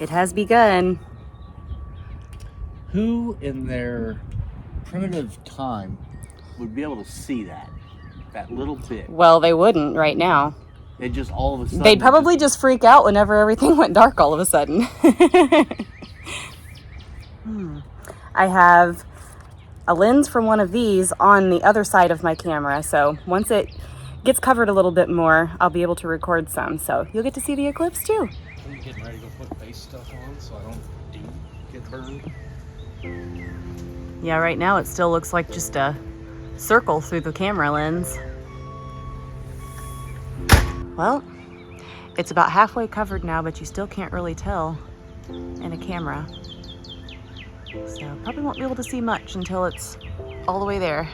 It has begun. Who in their primitive time would be able to see that little bit? Well, they wouldn't right now. It just all of a sudden... They'd probably just freak out whenever everything went dark all of a sudden. I have a lens from one of these on the other side of my camera, so once it gets covered a little bit more, I'll be able to record some, so you'll get to see the eclipse too. I'm getting ready to go put face stuff on so I don't get burned. Yeah, right now it still looks like just a circle through the camera lens. Well, it's about halfway covered now, but you still can't really tell in a camera. So probably won't be able to see much until it's all the way there.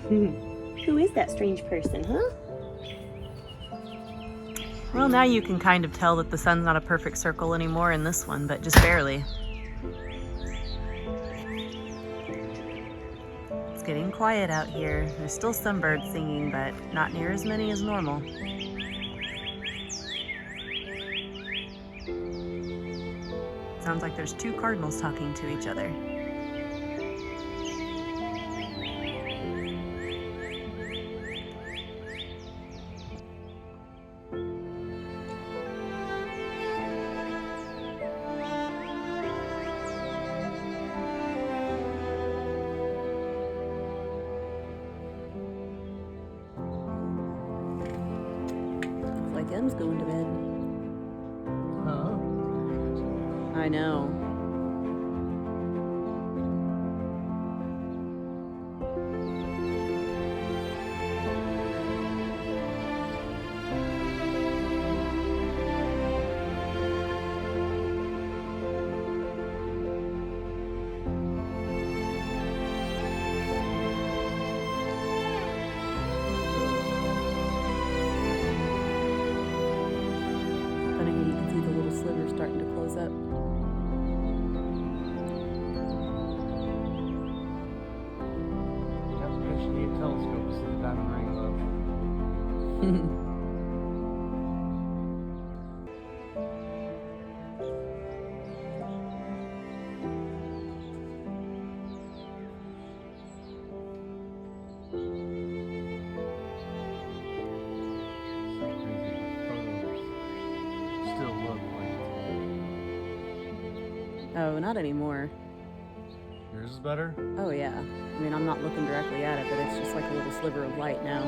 Who is that strange person, huh? Well, now you can kind of tell that the sun's not a perfect circle anymore in this one, but just barely. It's getting quiet out here. There's still some birds singing, but not near as many as normal. Sounds like there's two cardinals talking to each other. Like M's going to bed. Huh? I know. Starting to close up. Yep, you actually need a telescope to see the diamond ring above. Oh, not anymore. Yours is better? Oh yeah. I mean, I'm not looking directly at it, but it's just like a little sliver of light now.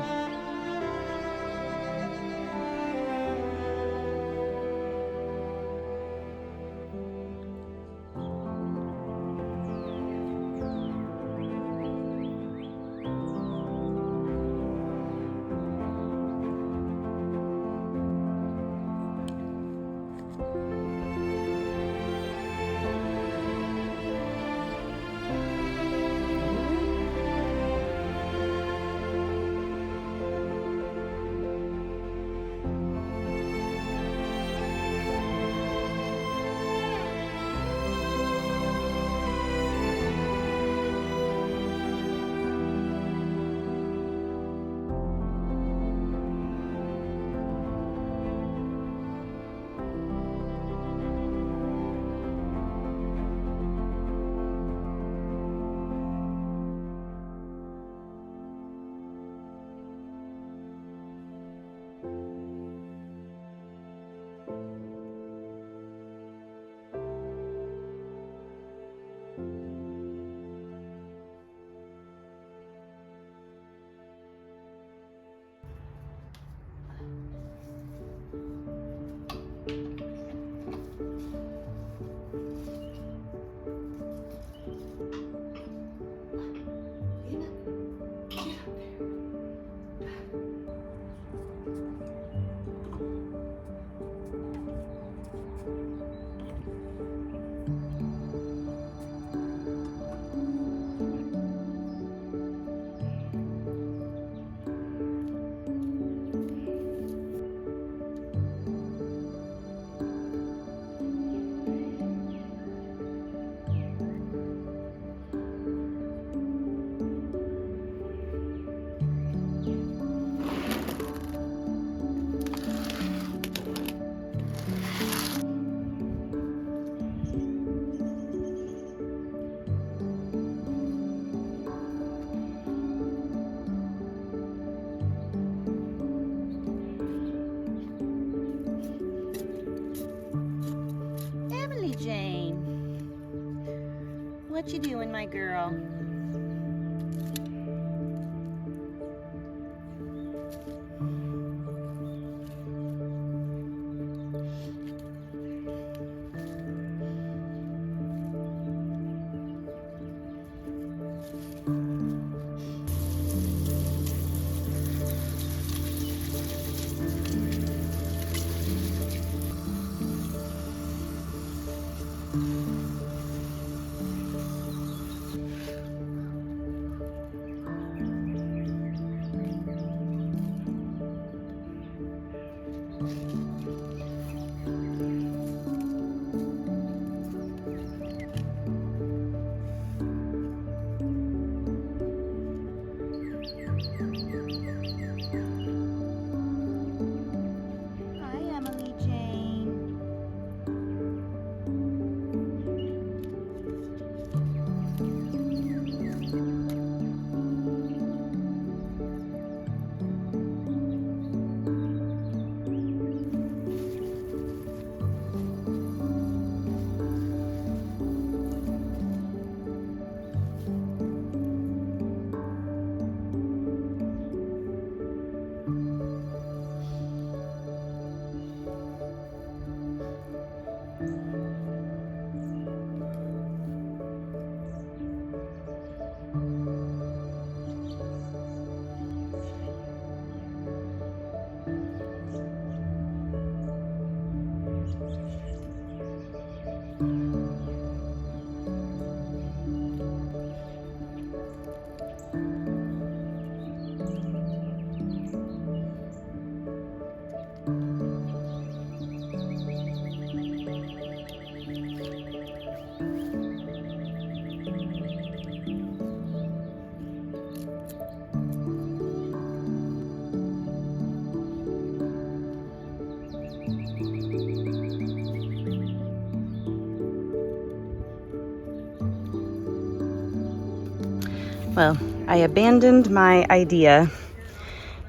What you doing, my girl? Well, I abandoned my idea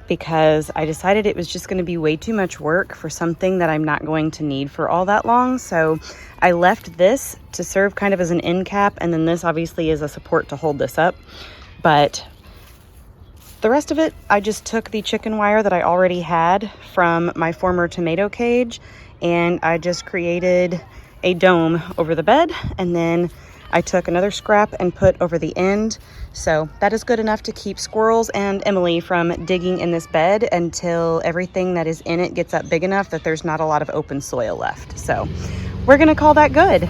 because I decided it was just going to be way too much work for something that I'm not going to need for all that long. So I left this to serve kind of as an end cap, and then this obviously is a support to hold this up. But the rest of it, I just took the chicken wire that I already had from my former tomato cage, and I just created a dome over the bed, and then I took another scrap and put over the end. So that is good enough to keep squirrels and Emily from digging in this bed until everything that is in it gets up big enough that there's not a lot of open soil left. So we're gonna call that good.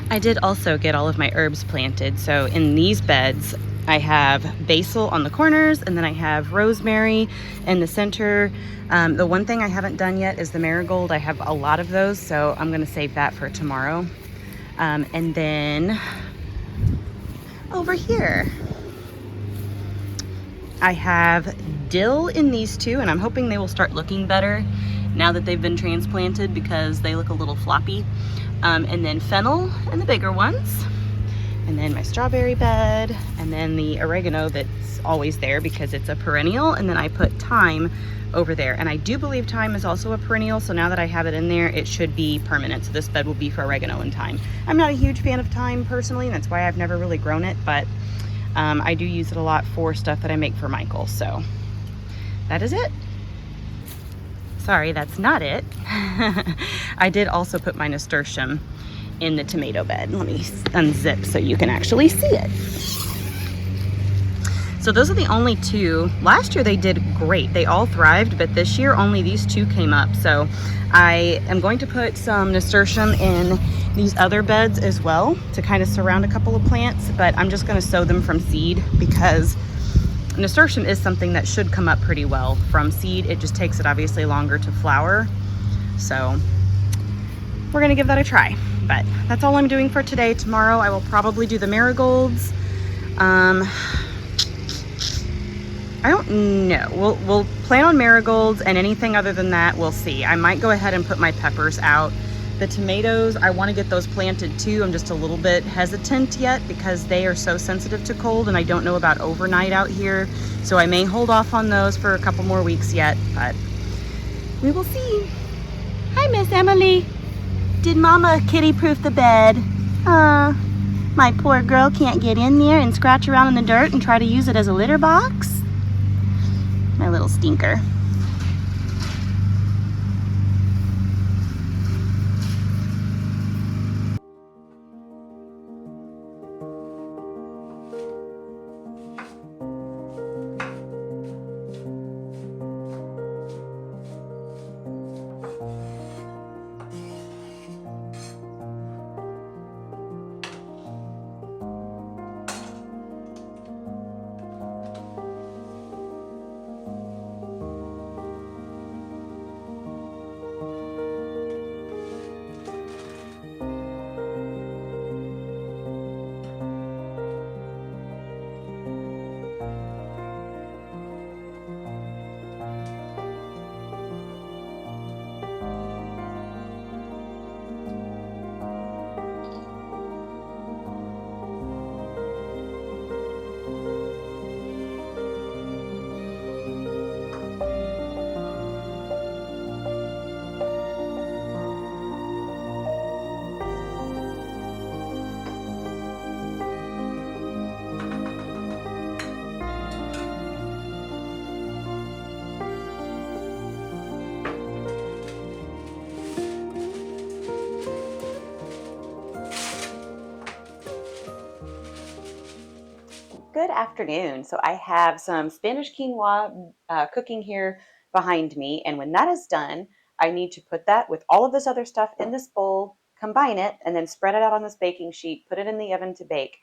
I did also get all of my herbs planted. So in these beds, I have basil on the corners, and then I have rosemary in the center. The one thing I haven't done yet is the marigold. I have a lot of those, so I'm gonna save that for tomorrow. And then over here, I have dill in these two, and I'm hoping they will start looking better now that they've been transplanted because they look a little floppy. And then fennel in the bigger ones, and then my strawberry bed, and then the oregano that's always there because it's a perennial, and then I put thyme over there, and I do believe thyme is also a perennial, so now that I have it in there, it should be permanent. So this bed will be for oregano and thyme. I'm not a huge fan of thyme personally, and that's why I've never really grown it, but I do use it a lot for stuff that I make for Michael. So that is it. Sorry, that's not it. I did also put my nasturtium in the tomato bed. Let me unzip so you can actually see it. So those are the only two. Last year they did great. They all thrived, but this year only these two came up. So I am going to put some nasturtium in these other beds as well to kind of surround a couple of plants, but I'm just gonna sow them from seed because nasturtium is something that should come up pretty well from seed. It just takes it obviously longer to flower. So we're gonna give that a try. But that's all I'm doing for today. Tomorrow I will probably do the marigolds. I don't know. We'll plan on marigolds, and anything other than that we'll see. I might go ahead and put my peppers out The tomatoes, I want to get those planted too. I'm just a little bit hesitant yet because they are so sensitive to cold and I don't know about overnight out here. So I may hold off on those for a couple more weeks yet, but we will see. Hi, Miss Emily. Did Mama kitty-proof the bed? My poor girl can't get in there and scratch around in the dirt and try to use it as a litter box. My little stinker. Good afternoon. So I have some Spanish quinoa cooking here behind me. And when that is done, I need to put that with all of this other stuff in this bowl, combine it, and then spread it out on this baking sheet, put it in the oven to bake,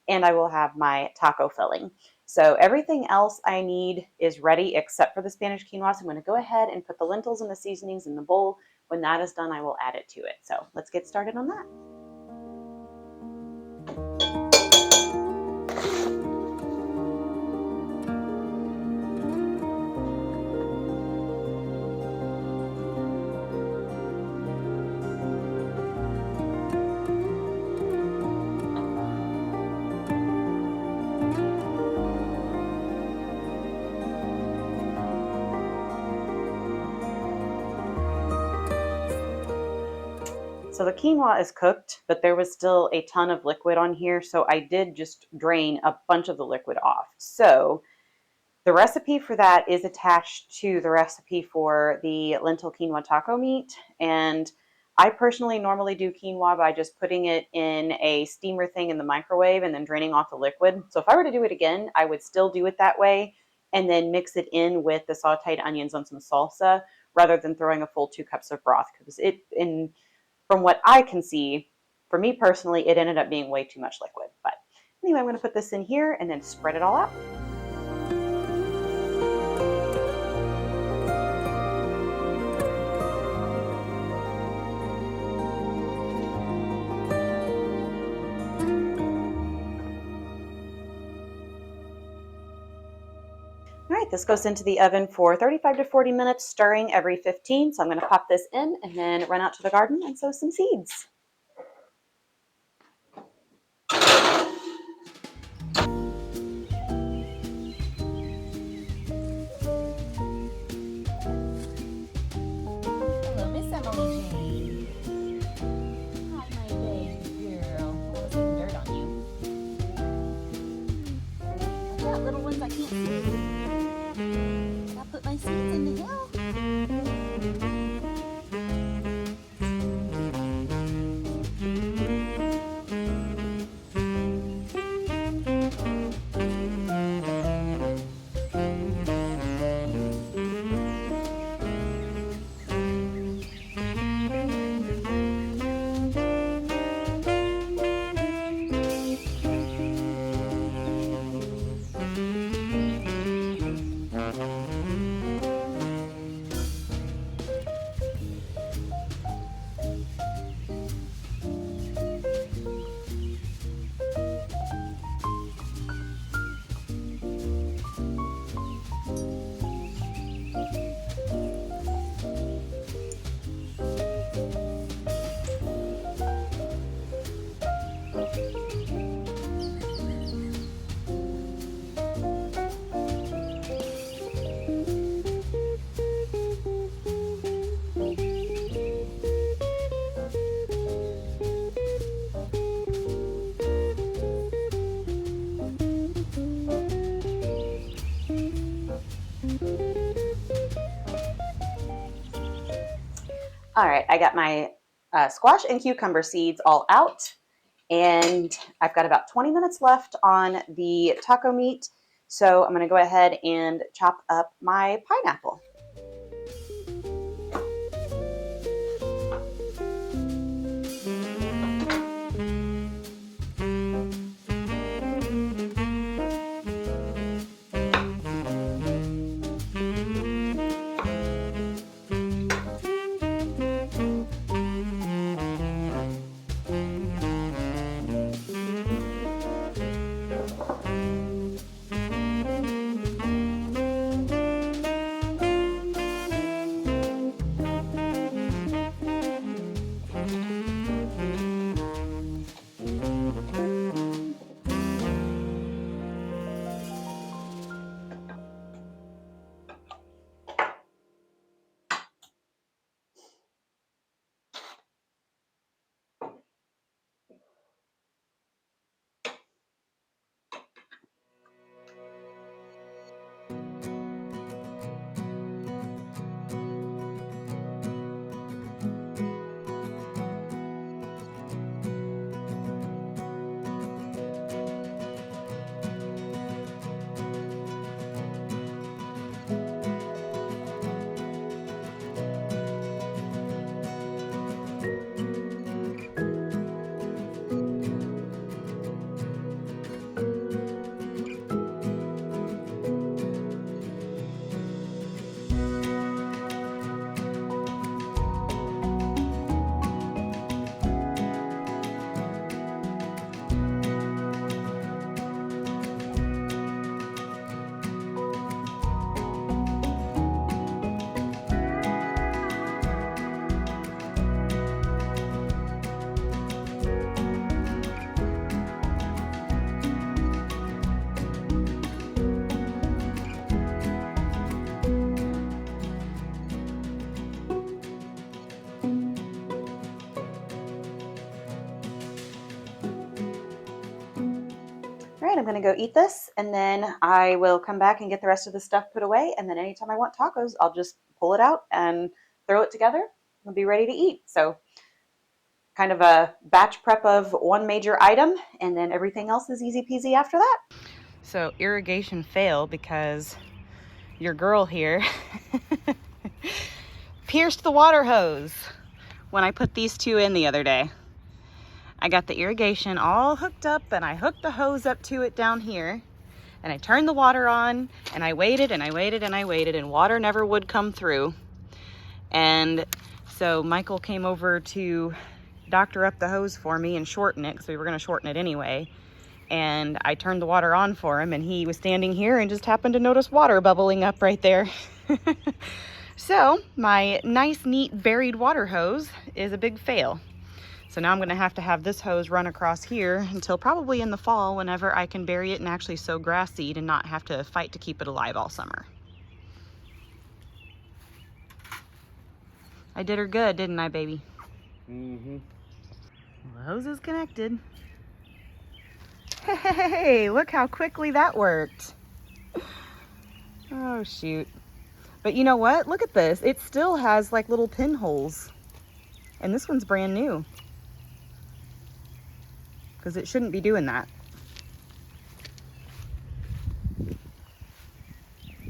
and I will have my taco filling. So everything else I need is ready except for the Spanish quinoa. So I'm going to go ahead and put the lentils and the seasonings in the bowl. When that is done, I will add it to it. So let's get started on that. So the quinoa is cooked, but there was still a ton of liquid on here. So I did just drain a bunch of the liquid off. So the recipe for that is attached to the recipe for the lentil quinoa taco meat. And I personally normally do quinoa by just putting it in a steamer thing in the microwave and then draining off the liquid. So if I were to do it again, I would still do it that way and then mix it in with the sauteed onions on some salsa rather than throwing a full 2 cups of broth, because from what I can see, for me personally, it ended up being way too much liquid. But anyway, I'm going to put this in here and then spread it all out. All right, this goes into the oven for 35 to 40 minutes, stirring every 15. So I'm going to pop this in and then run out to the garden and sow some seeds. Hello, Miss Emily Jane. Hi, my baby girl. Oh, there's some dirt on you. I've got little ones I can't see. I'll put my seeds in the hill. All right, I got my squash and cucumber seeds all out, and I've got about 20 minutes left on the taco meat. So I'm going to go ahead and chop up my pineapple. All right, I'm going to go eat this, and then I will come back and get the rest of the stuff put away, and then anytime I want tacos, I'll just pull it out and throw it together and be ready to eat. So kind of a batch prep of one major item, and then everything else is easy peasy after that. So irrigation fail because your girl here pierced the water hose when I put these two in the other day. I got the irrigation all hooked up, and I hooked the hose up to it down here, and I turned the water on, and I waited and I waited and I waited, and water never would come through. And so Michael came over to doctor up the hose for me and shorten it, because we were going to shorten it anyway. And I turned the water on for him, and he was standing here and just happened to notice water bubbling up right there. So my nice, neat, buried water hose is a big fail. So now I'm going to have this hose run across here until probably in the fall, whenever I can bury it and actually sow grass seed and not have to fight to keep it alive all summer. I did her good, didn't I, baby? Mm-hmm. Well, the hose is connected. Hey, look how quickly that worked. Oh, shoot. But you know what? Look at this. It still has like little pinholes. And this one's brand new, because it shouldn't be doing that.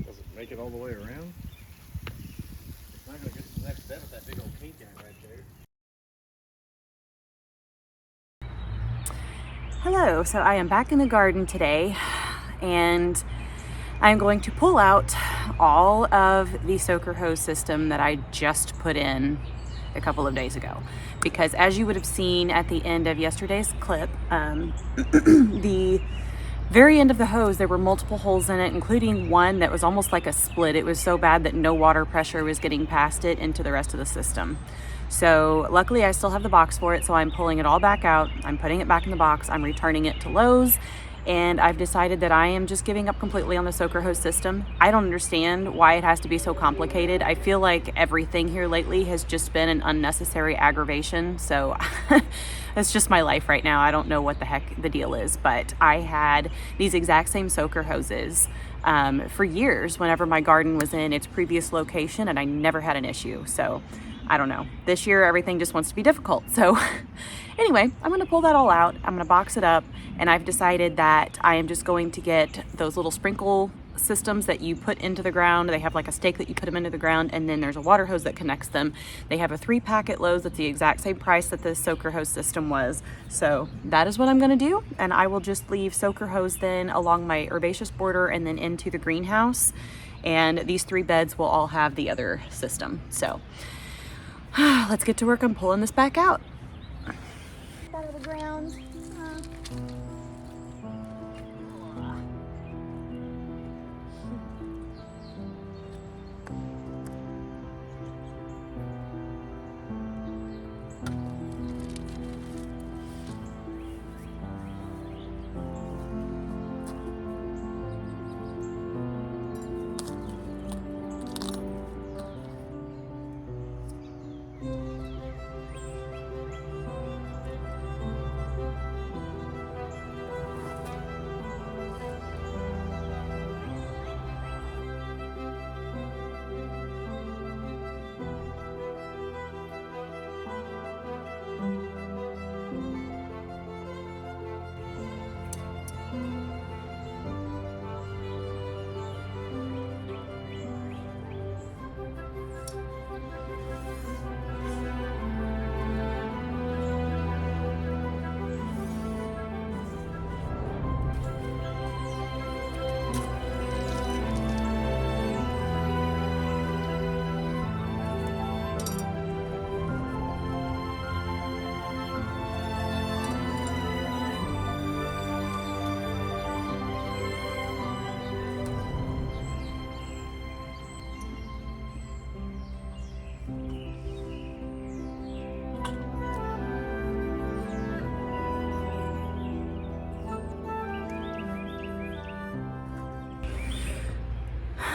Does it make it all the way around? It's not going to get to the next step with that big old kink in it right there. Hello, so I am back in the garden today, and I'm going to pull out all of the soaker hose system that I just put in a couple of days ago, because as you would have seen at the end of yesterday's clip, the very end of the hose, there were multiple holes in it, including one that was almost like a split. It was so bad that no water pressure was getting past it into the rest of the system. So luckily I still have the box for it, so I'm pulling it all back out. I'm putting it back in the box. I'm returning it to Lowe's, and I've decided that I am just giving up completely on the soaker hose system. I don't understand why it has to be so complicated. I feel like everything here lately has just been an unnecessary aggravation. So it's just my life right now. I don't know what the heck the deal is, but I had these exact same soaker hoses for years whenever my garden was in its previous location, and I never had an issue. So I don't know. This year, everything just wants to be difficult. So anyway, I'm gonna pull that all out. I'm gonna box it up, and I've decided that I am just going to get those little sprinkle systems that you put into the ground. They have like a stake that you put them into the ground, and then there's a water hose that connects them. They have a 3-pack at Lowe's that's the exact same price that the soaker hose system was. So that is what I'm gonna do, and I will just leave soaker hose then along my herbaceous border and then into the greenhouse. And these 3 beds will all have the other system. So let's get to work on pulling this back out. Out of the ground.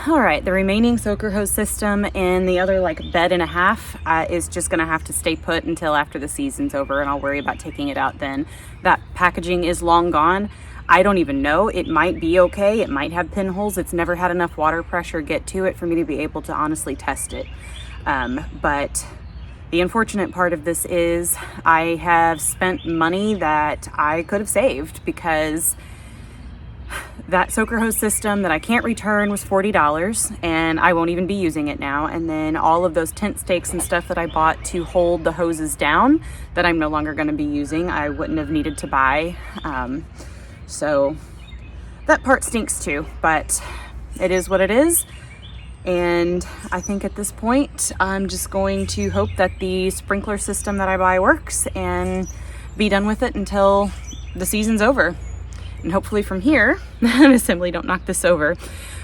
All right, the remaining soaker hose system and the other like bed and a half is just gonna have to stay put until after the season's over, and I'll worry about taking it out then. That packaging is long gone. I don't even know. It might be okay. It might have pinholes. It's never had enough water pressure get to it for me to be able to honestly test it. But the unfortunate part of this is I have spent money that I could have saved, because that soaker hose system that I can't return was $40, and I won't even be using it now. And then all of those tent stakes and stuff that I bought to hold the hoses down that I'm no longer going to be using, I wouldn't have needed to buy. So that part stinks too, but it is what it is. And I think at this point, I'm just going to hope that the sprinkler system that I buy works and be done with it until the season's over. And hopefully from here, assembly, don't knock this over.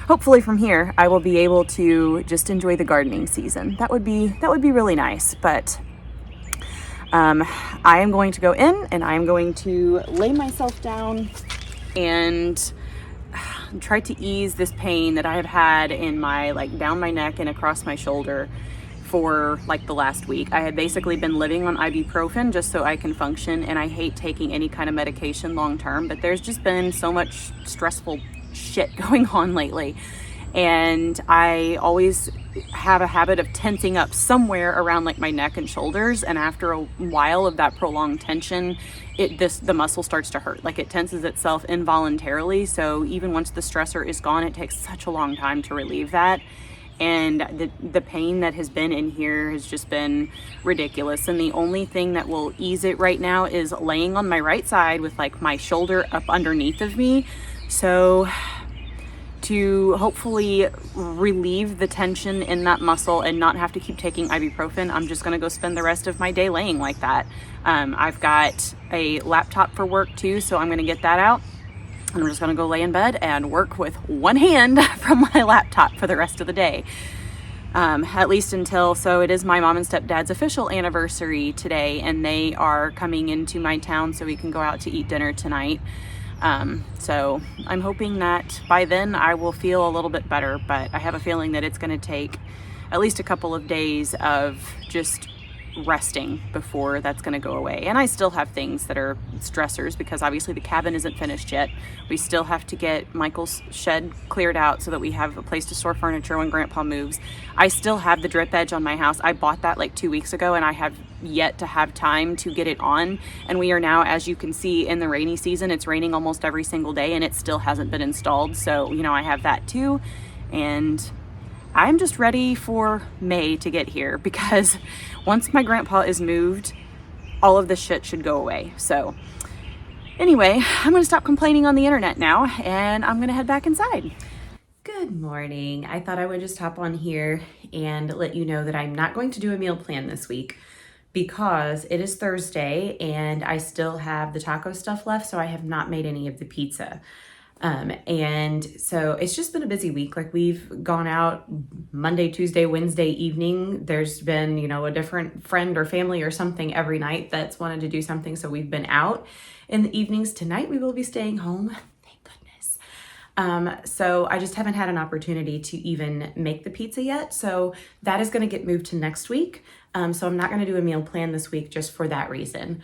Hopefully from here, I will be able to just enjoy the gardening season. That would be really nice. But I am going to go in and I am going to lay myself down and try to ease this pain that I have had in my, like, down my neck and across my shoulder for like the last week. I had basically been living on ibuprofen just so I can function, and I hate taking any kind of medication long term, but there's just been so much stressful shit going on lately, and I always have a habit of tensing up somewhere around like my neck and shoulders, and after a while of that prolonged tension, the muscle starts to hurt. Like, it tenses itself involuntarily, so even once the stressor is gone, it takes such a long time to relieve that. And the pain that has been in here has just been ridiculous. And the only thing that will ease it right now is laying on my right side with like my shoulder up underneath of me. So to hopefully relieve the tension in that muscle and not have to keep taking ibuprofen, I'm just gonna go spend the rest of my day laying like that. I've got a laptop for work too, so I'm gonna get that out. I'm just gonna go lay in bed and work with one hand from my laptop for the rest of the day. At least until, so it is my mom and stepdad's official anniversary today, and they are coming into my town so we can go out to eat dinner tonight. So I'm hoping that by then I will feel a little bit better, but I have a feeling that it's gonna take at least a couple of days of just resting before that's going to go away. And I still have things that are stressors because obviously the cabin isn't finished yet. We still have to get Michael's shed cleared out so that we have a place to store furniture when Grandpa moves. I still have the drip edge on my house. I bought that like 2 weeks ago and I have yet to have time to get it on. And we are now, as you can see, in the rainy season. It's raining almost every single day and it still hasn't been installed. So, you know, I have that too. And I'm just ready for May to get here because once my grandpa is moved, all of this shit should go away. So anyway, I'm gonna stop complaining on the internet now and I'm gonna head back inside. Good morning. I thought I would just hop on here and let you know that I'm not going to do a meal plan this week because it is Thursday and I still have the taco stuff left, so I have not made any of the pizza. And so it's just been a busy week. Like we've gone out Monday, Tuesday, Wednesday evening. There's been, you know, a different friend or family or something every night that's wanted to do something. So we've been out in the evenings. Tonight we will be staying home. Thank goodness. So I just haven't had an opportunity to even make the pizza yet. So that is going to get moved to next week. So I'm not going to do a meal plan this week just for that reason.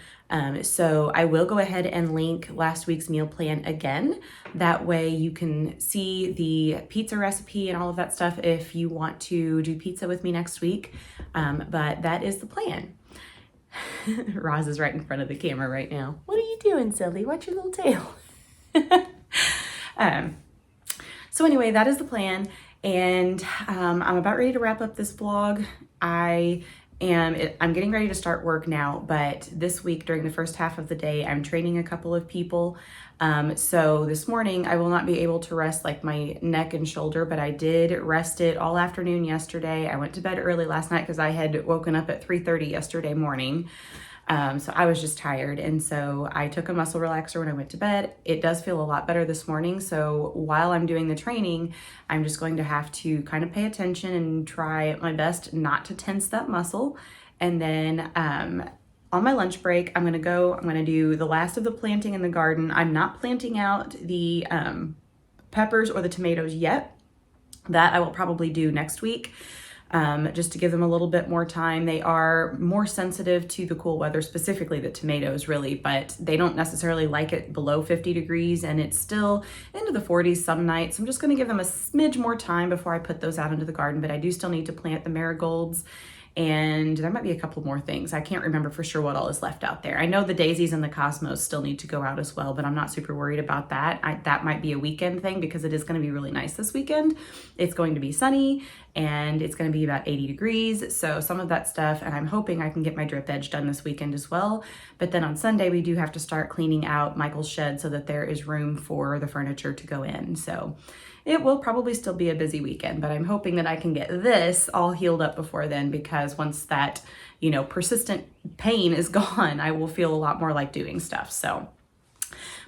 So I will go ahead and link last week's meal plan again. That way you can see the pizza recipe and all of that stuff if you want to do pizza with me next week. But that is the plan. Roz is right in front of the camera right now. What are you doing, silly? Watch your little tail. So anyway, that is the plan. And I'm about ready to wrap up this vlog. I'm getting ready to start work now, but this week during the first half of the day, I'm training a couple of people. So this morning I will not be able to rest like my neck and shoulder, but I did rest it all afternoon yesterday. I went to bed early last night because I had woken up at 3:30 yesterday morning. So I was just tired. And so I took a muscle relaxer when I went to bed. It does feel a lot better this morning. So while I'm doing the training, I'm just going to have to kind of pay attention and try my best not to tense that muscle. And then on my lunch break, I'm going to do the last of the planting in the garden. I'm not planting out the peppers or the tomatoes yet. That I will probably do next week. Just to give them a little bit more time. They are more sensitive to the cool weather, specifically the tomatoes really, but they don't necessarily like it below 50 degrees and it's still into the 40s some nights. I'm just gonna give them a smidge more time before I put those out into the garden, but I do still need to plant the marigolds and there might be a couple more things. I can't remember for sure what all is left out there. I know the daisies and the cosmos still need to go out as well, but I'm not super worried about that. That might be a weekend thing because it is going to be really nice this weekend. It's going to be sunny and it's going to be about 80 degrees. So some of that stuff, and I'm hoping I can get my drip edge done this weekend as well. But then on Sunday, we do have to start cleaning out Michael's shed so that there is room for the furniture to go in. So it will probably still be a busy weekend, but I'm hoping that I can get this all healed up before then, because once that, you know, persistent pain is gone, I will feel a lot more like doing stuff. So,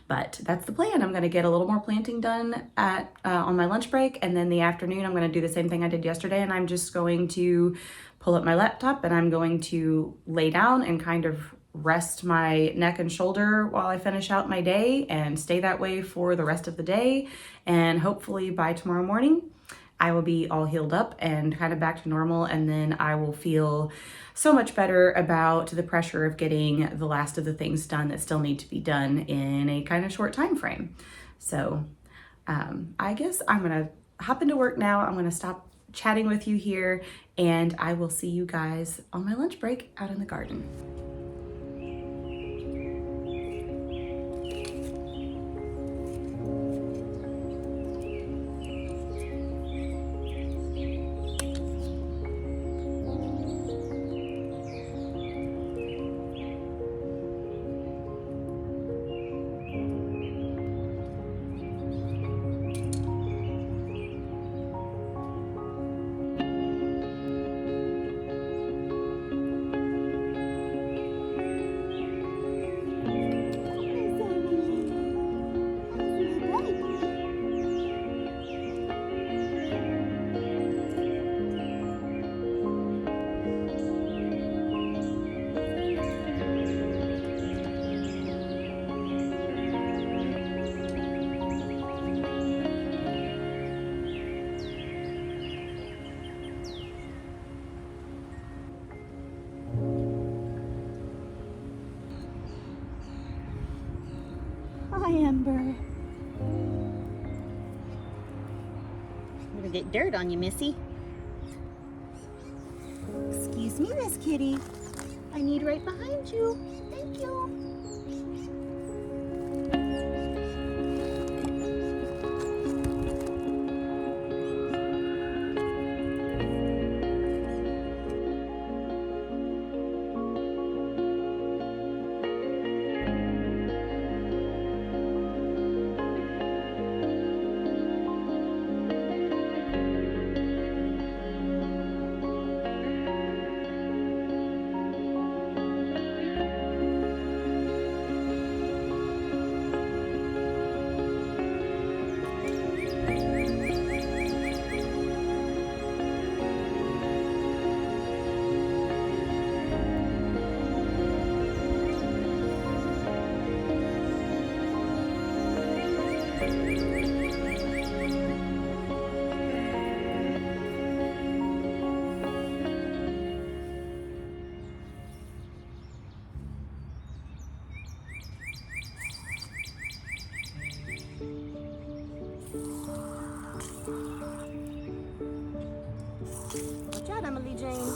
but that's the plan. I'm going to get a little more planting done on my lunch break. And then the afternoon, I'm going to do the same thing I did yesterday. And I'm just going to pull up my laptop and I'm going to lay down and kind of rest my neck and shoulder while I finish out my day and stay that way for the rest of the day. And hopefully by tomorrow morning, I will be all healed up and kind of back to normal. And then I will feel so much better about the pressure of getting the last of the things done that still need to be done in a kind of short time frame. So I guess I'm going to hop into work now. I'm going to stop chatting with you here and I will see you guys on my lunch break out in the garden. Amber. I'm gonna get dirt on you, Missy. Excuse me, Miss Kitty. I need right behind you. Thank you. Watch out, Emily Jane.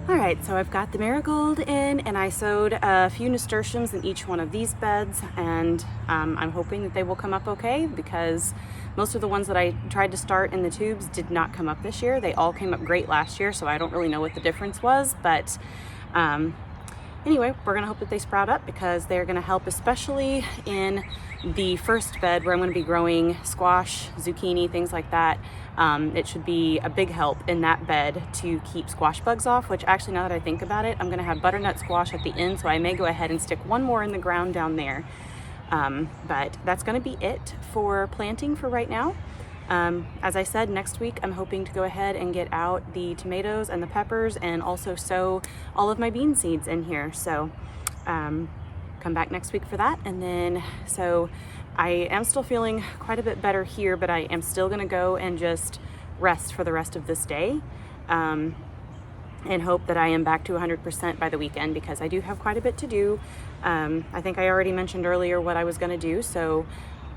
All right, so I've got the marigold in, and I sowed a few nasturtiums in each one of these beds, and I'm hoping that they will come up okay, because most of the ones that I tried to start in the tubes did not come up this year. They all came up great last year, so I don't really know what the difference was, but anyway, we're gonna hope that they sprout up, because they're gonna help, especially in the first bed where I'm gonna be growing squash, zucchini, things like that. It should be a big help in that bed to keep squash bugs off, which actually, now that I think about it, I'm gonna have butternut squash at the end, so I may go ahead and stick one more in the ground down there. But that's gonna be it for planting for right now. As I said, next week I'm hoping to go ahead and get out the tomatoes and the peppers, and also sow all of my bean seeds in here. So come back next week for that. And then, so I am still feeling quite a bit better here, but I am still gonna go and just rest for the rest of this day, and hope that I am back to 100% by the weekend, because I do have quite a bit to do. I think I already mentioned earlier what I was gonna do, so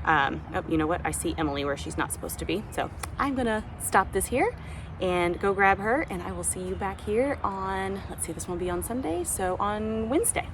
oh, you know what? I see Emily where she's not supposed to be. So I'm gonna stop this here and go grab her, and I will see you back here on, let's see, this won't be on Sunday, so on Wednesday.